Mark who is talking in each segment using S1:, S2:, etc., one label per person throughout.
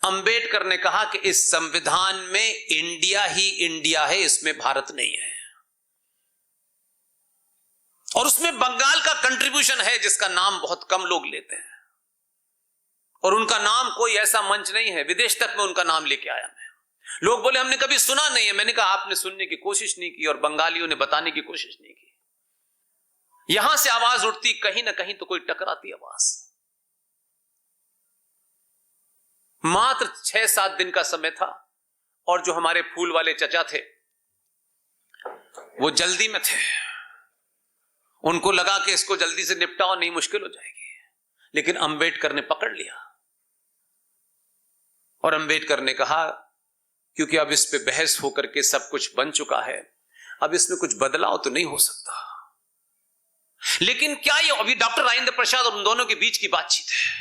S1: अंबेडकर ने कहा कि इस संविधान में इंडिया ही इंडिया है, इसमें भारत नहीं है। और उसमें बंगाल का कंट्रीब्यूशन है जिसका नाम बहुत कम लोग लेते हैं, और उनका नाम कोई ऐसा मंच नहीं है, विदेश तक में उनका नाम लेके आया मैं। लोग बोले हमने कभी सुना नहीं है। मैंने कहा आपने सुनने की कोशिश नहीं की और बंगालियों ने बताने की कोशिश नहीं की। यहां से आवाज उठती, कहीं ना कहीं तो कोई टकराती आवाज। मात्र 6-7 दिन का समय था और जो हमारे फूल वाले चचा थे वो जल्दी में थे। उनको लगा कि इसको जल्दी से निपटाओ, नहीं मुश्किल हो जाएगी। लेकिन अंबेडकर ने पकड़ लिया और अंबेडकर ने कहा क्योंकि अब इस पे बहस होकर के सब कुछ बन चुका है, अब इसमें कुछ बदलाव तो नहीं हो सकता। लेकिन क्या ये अभी डॉक्टर राजेंद्र प्रसाद और उन दोनों के बीच की बातचीत है।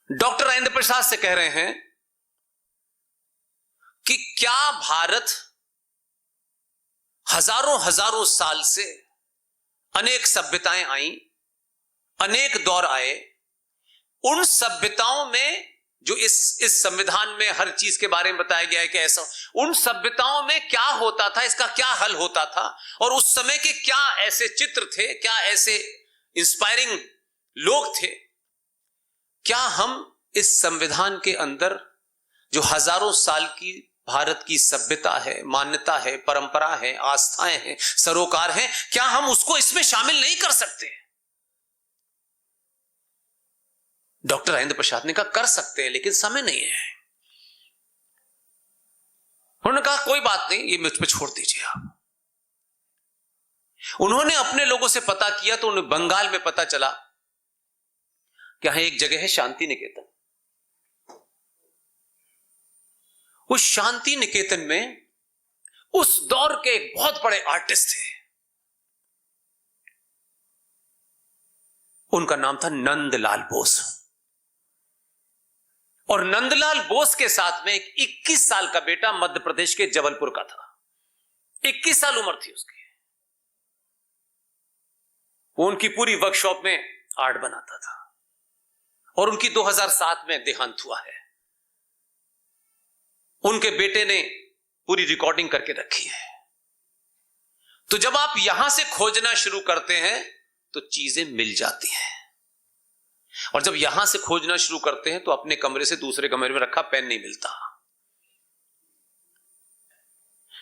S1: डॉक्टर राजेंद्र प्रसाद से कह रहे हैं कि क्या भारत हजारों हजारों साल से अनेक सभ्यताएं आई, अनेक दौर आए, उन सभ्यताओं में जो इस संविधान में हर चीज के बारे में बताया गया है कि ऐसा, उन सभ्यताओं में क्या होता था, इसका क्या हल होता था, और उस समय के क्या ऐसे चित्र थे, क्या ऐसे इंस्पायरिंग लोग थे, क्या हम इस संविधान के अंदर जो हजारों साल की भारत की सभ्यता है, मान्यता है, परंपरा है, आस्थाएं हैं, सरोकार हैं, क्या हम उसको इसमें शामिल नहीं कर सकते? डॉक्टर राजेंद्र प्रसाद ने कहा कर सकते हैं लेकिन समय नहीं है। उन्होंने कहा कोई बात नहीं, ये मुझ पे छोड़ दीजिए आप। उन्होंने अपने लोगों से पता किया तो उन्हें बंगाल में पता चला कि यहां एक जगह है शांति निकेतन। उस शांति निकेतन में उस दौर के एक बहुत बड़े आर्टिस्ट थे, उनका नाम था नंदलाल बोस। और नंदलाल बोस के साथ में एक 21 साल का बेटा मध्य प्रदेश के जबलपुर का था। 21 साल उम्र थी उसकी। वो उनकी पूरी वर्कशॉप में आर्ट बनाता था और उनकी 2007 में देहांत हुआ है। उनके बेटे ने पूरी रिकॉर्डिंग करके रखी है। तो जब आप यहां से खोजना शुरू करते हैं तो चीजें मिल जाती हैं, और जब यहां से खोजना शुरू करते हैं तो अपने कमरे से दूसरे कमरे में रखा पेन नहीं मिलता।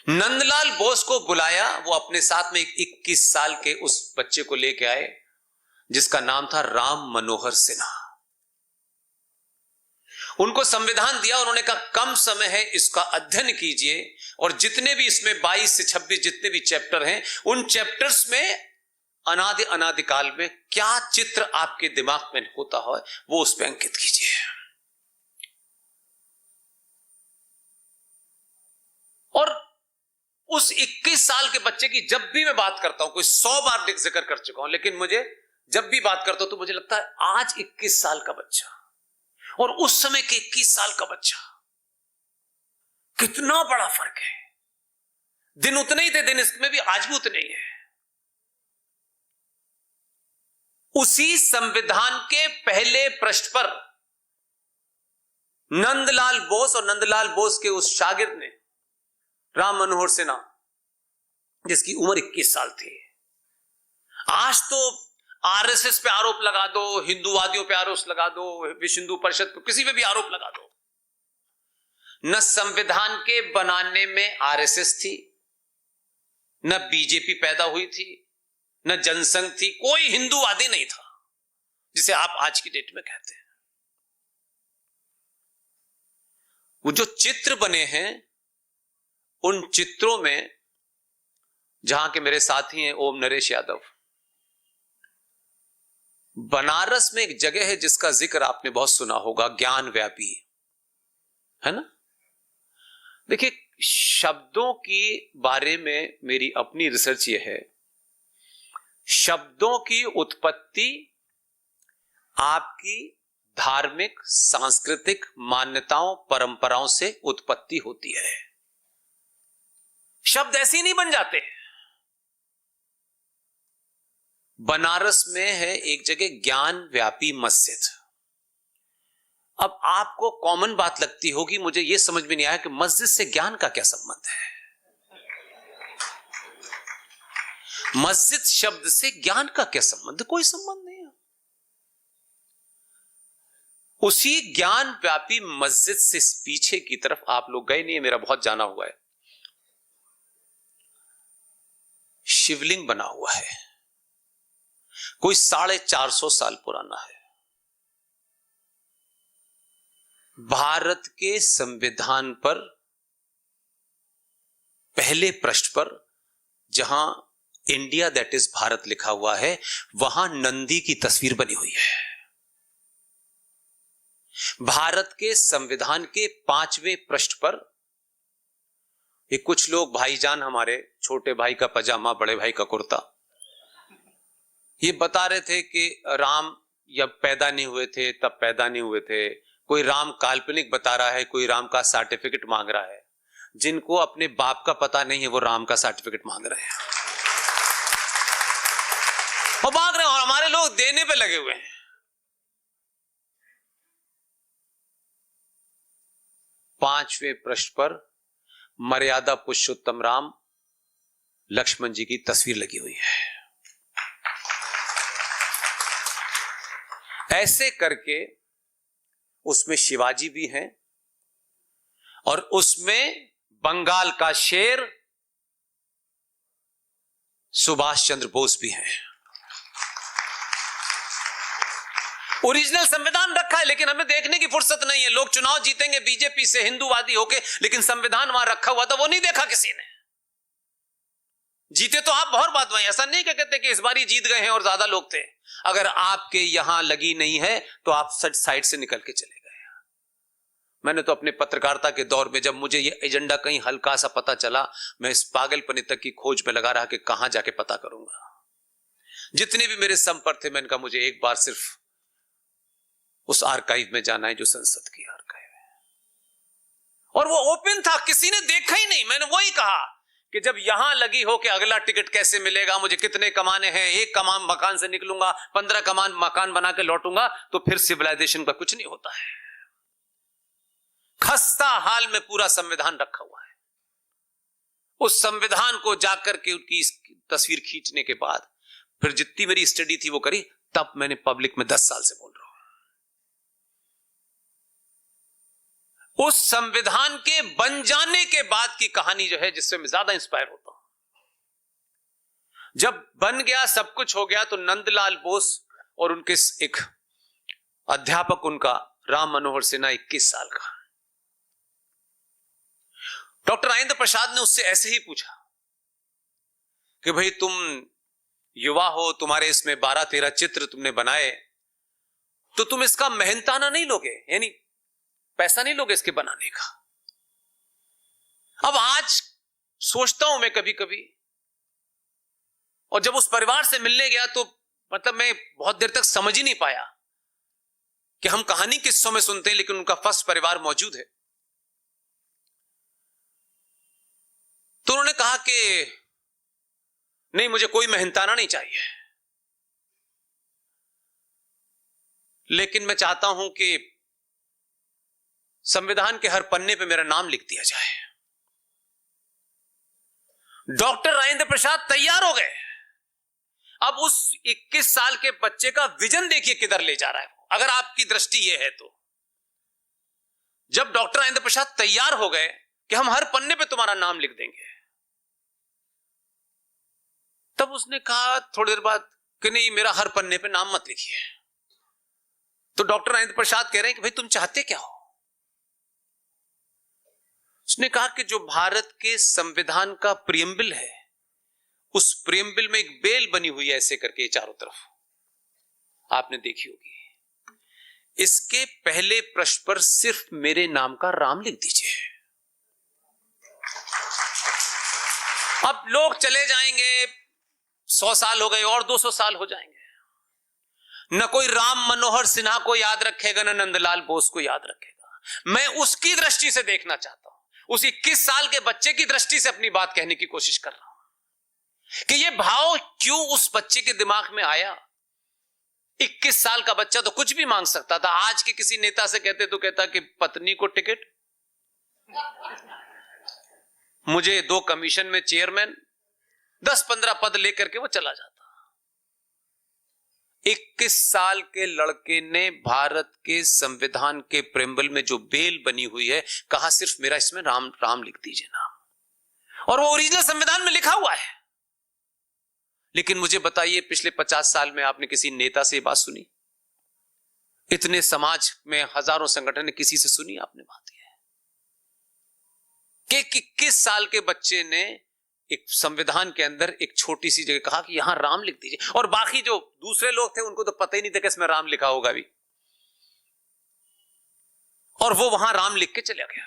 S1: नंदलाल बोस को बुलाया, वो अपने साथ में एक 21 साल के उस बच्चे को लेके आए जिसका नाम था राम मनोहर सिन्हा। उनको संविधान दिया, उन्होंने कहा कम समय है, इसका अध्ययन कीजिए और जितने भी इसमें 22 से 26 जितने भी चैप्टर हैं, उन चैप्टर्स में अनादिकाल में क्या चित्र आपके दिमाग में होता है वो उस पर अंकित कीजिए। और उस 21 साल के बच्चे की जब भी मैं बात करता हूं, कोई 100 बार जिक्र कर चुका हूं, लेकिन मुझे जब भी बात करता हूं तो मुझे लगता है आज 21 साल का बच्चा और उस समय के 21 साल का बच्चा, कितना बड़ा फर्क है। दिन उतने ही थे, दिन इसमें भी आज भी उतने ही है। उसी संविधान के पहले पृष्ठ पर नंदलाल बोस और नंदलाल बोस के उस शागिर्द ने, राम मनोहर सिन्हा, जिसकी उम्र 21 साल थी। आज तो आरएसएस पे आरोप लगा दो, हिंदूवादियों पे आरोप लगा दो, विश्व हिंदू परिषद पे, किसी पे भी आरोप लगा दो। न संविधान के बनाने में आरएसएस थी, न बीजेपी पैदा हुई थी, न जनसंघ थी, कोई हिंदूवादी नहीं था जिसे आप आज की डेट में कहते हैं। वो जो चित्र बने हैं, उन चित्रों में जहां के मेरे साथी हैं ओम नरेश यादव, बनारस में एक जगह है जिसका जिक्र आपने बहुत सुना होगा, ज्ञान व्यापी, है ना। देखिए, शब्दों के बारे में मेरी अपनी रिसर्च यह है, शब्दों की उत्पत्ति आपकी धार्मिक, सांस्कृतिक मान्यताओं, परंपराओं से उत्पत्ति होती है। शब्द ऐसे ही नहीं बन जाते। बनारस में है एक जगह ज्ञान व्यापी मस्जिद। अब आपको कॉमन बात लगती होगी, मुझे यह समझ में नहीं आया कि मस्जिद से ज्ञान का क्या संबंध है। मस्जिद शब्द से ज्ञान का क्या संबंध? कोई संबंध नहीं है। उसी ज्ञान व्यापी मस्जिद से पीछे की तरफ आप लोग गए नहीं है, मेरा बहुत जाना हुआ है, शिवलिंग बना हुआ है, कोई 450 साल पुराना है। भारत के संविधान पर पहले पृष्ठ पर जहां इंडिया दैट इज भारत लिखा हुआ है, वहां नंदी की तस्वीर बनी हुई है। भारत के संविधान के 5वें पृष्ठ पर ये कुछ लोग, भाईजान हमारे, छोटे भाई का पजामा, बड़े भाई का कुर्ता, ये बता रहे थे कि राम जब पैदा नहीं हुए थे तब पैदा नहीं हुए थे। कोई राम काल्पनिक बता रहा है, कोई राम का सर्टिफिकेट मांग रहा है। जिनको अपने बाप का पता नहीं है वो राम का सर्टिफिकेट मांग रहे हैं, वो मांग रहे हैं, और हमारे लोग देने पे लगे हुए हैं। पांचवें पृष्ठ पर मर्यादा पुरुषोत्तम राम लक्ष्मण जी की तस्वीर लगी हुई है। ऐसे करके उसमें शिवाजी भी हैं और उसमें बंगाल का शेर सुभाष चंद्र बोस भी हैं। ओरिजिनल संविधान रखा है, लेकिन हमें देखने की फुर्सत नहीं है। लोग चुनाव जीतेंगे बीजेपी से हिंदूवादी होके, लेकिन संविधान वहां रखा हुआ था वो नहीं देखा किसी ने। जीते तो आप बहुत बात हुई, ऐसा नहीं कहते कि इस बार ही जीत गए हैं और ज्यादा लोग थे। अगर आपके यहां लगी नहीं है तो आप सच साइड से निकल के चले गए। मैंने तो अपने पत्रकारिता के दौर में जब मुझे ये एजेंडा कहीं हल्का सा पता चला, मैं इस पागलपने तक की खोज में लगा रहा कि कहां जाके पता करूंगा। जितने भी मेरे संपर्क थे, मैंने कहा मुझे एक बार सिर्फ उस आर्काइव में जाना है जो संसद की आर्काइव है, और वो ओपन था, किसी ने देखा ही नहीं। मैंने वही कहा कि जब यहां लगी हो कि अगला टिकट कैसे मिलेगा, मुझे कितने कमाने हैं, एक कमान मकान से निकलूंगा 15 कमान मकान बना के लौटूंगा, तो फिर सिविलाइजेशन का कुछ नहीं होता है। खस्ता हाल में पूरा संविधान रखा हुआ है। उस संविधान को जाकर के उनकी तस्वीर खींचने के बाद फिर जितनी मेरी स्टडी थी वो करी, तब मैंने पब्लिक में 10 साल से बोल रहा हूं। उस संविधान के बन जाने के बाद की कहानी जो है, जिससे मैं ज्यादा इंस्पायर होता हूं। जब बन गया, सब कुछ हो गया, तो नंदलाल बोस और उनके एक अध्यापक, उनका राम मनोहर सिन्हा, 21 साल का, डॉक्टर राजेंद्र प्रसाद ने उससे ऐसे ही पूछा कि भाई तुम युवा हो, तुम्हारे इसमें 12-13 चित्र तुमने बनाए, तो तुम इसका मेहनताना नहीं लोगे, यानी पैसा नहीं लोगे इसके बनाने का? अब आज सोचता हूं मैं कभी कभी, और जब उस परिवार से मिलने गया तो मतलब मैं बहुत देर तक समझ ही नहीं पाया कि हम कहानी किस्सों में सुनते हैं, लेकिन उनका फर्स्ट परिवार मौजूद है। तो उन्होंने कहा कि नहीं, मुझे कोई मेहनताना नहीं चाहिए, लेकिन मैं चाहता हूं कि संविधान के हर पन्ने पे मेरा नाम लिख दिया जाए। डॉक्टर राजेंद्र प्रसाद तैयार हो गए। अब उस 21 साल के बच्चे का विजन देखिए किधर ले जा रहा है। अगर आपकी दृष्टि यह है तो जब डॉक्टर राजेंद्र प्रसाद तैयार हो गए कि हम हर पन्ने पे तुम्हारा नाम लिख देंगे, तब उसने कहा थोड़ी देर बाद कि नहीं, मेरा हर पन्ने पे नाम मत लिखिए। तो डॉक्टर राजेंद्र प्रसाद कह रहे हैं कि भाई तुम चाहते क्या हो? उसने कहा कि जो भारत के संविधान का प्रियम्बल है, उस प्रियम्बल में एक बेल बनी हुई है ऐसे करके चारों तरफ, आपने देखी होगी। इसके पहले पृष्ठ पर सिर्फ मेरे नाम का राम लिख दीजिए। अब लोग चले जाएंगे, 100 साल हो गए और 200 साल हो जाएंगे, न कोई राम मनोहर सिन्हा को याद रखेगा, न नंदलाल बोस को याद रखेगा। मैं उसकी दृष्टि से देखना चाहता हूं, उस 21 साल के बच्चे की दृष्टि से अपनी बात कहने की कोशिश कर रहा हूं कि यह भाव क्यों उस बच्चे के दिमाग में आया 21 साल का बच्चा तो कुछ भी मांग सकता था। आज के किसी नेता से कहते तो कहता कि पत्नी को टिकट, मुझे 2 कमीशन में चेयरमैन, 10-15 पद लेकर के वो चला जाता। 21 साल के लड़के ने भारत के संविधान के प्रेम्बल में जो बेल बनी हुई है, कहा सिर्फ मेरा इसमें राम राम लिख दीजिए नाम, और वो ओरिजिनल संविधान में लिखा हुआ है। लेकिन मुझे बताइए, पिछले 50 साल में आपने किसी नेता से ये बात सुनी? इतने समाज में हजारों संगठन ने, किसी से सुनी आपने बात? कि 21 साल के बच्चे ने एक संविधान के अंदर एक छोटी सी जगह कहा कि यहां राम लिख दीजिए, और बाकी जो दूसरे लोग थे उनको तो पता ही नहीं था कि इसमें राम लिखा होगा भी, और वो वहां राम लिख के चला गया।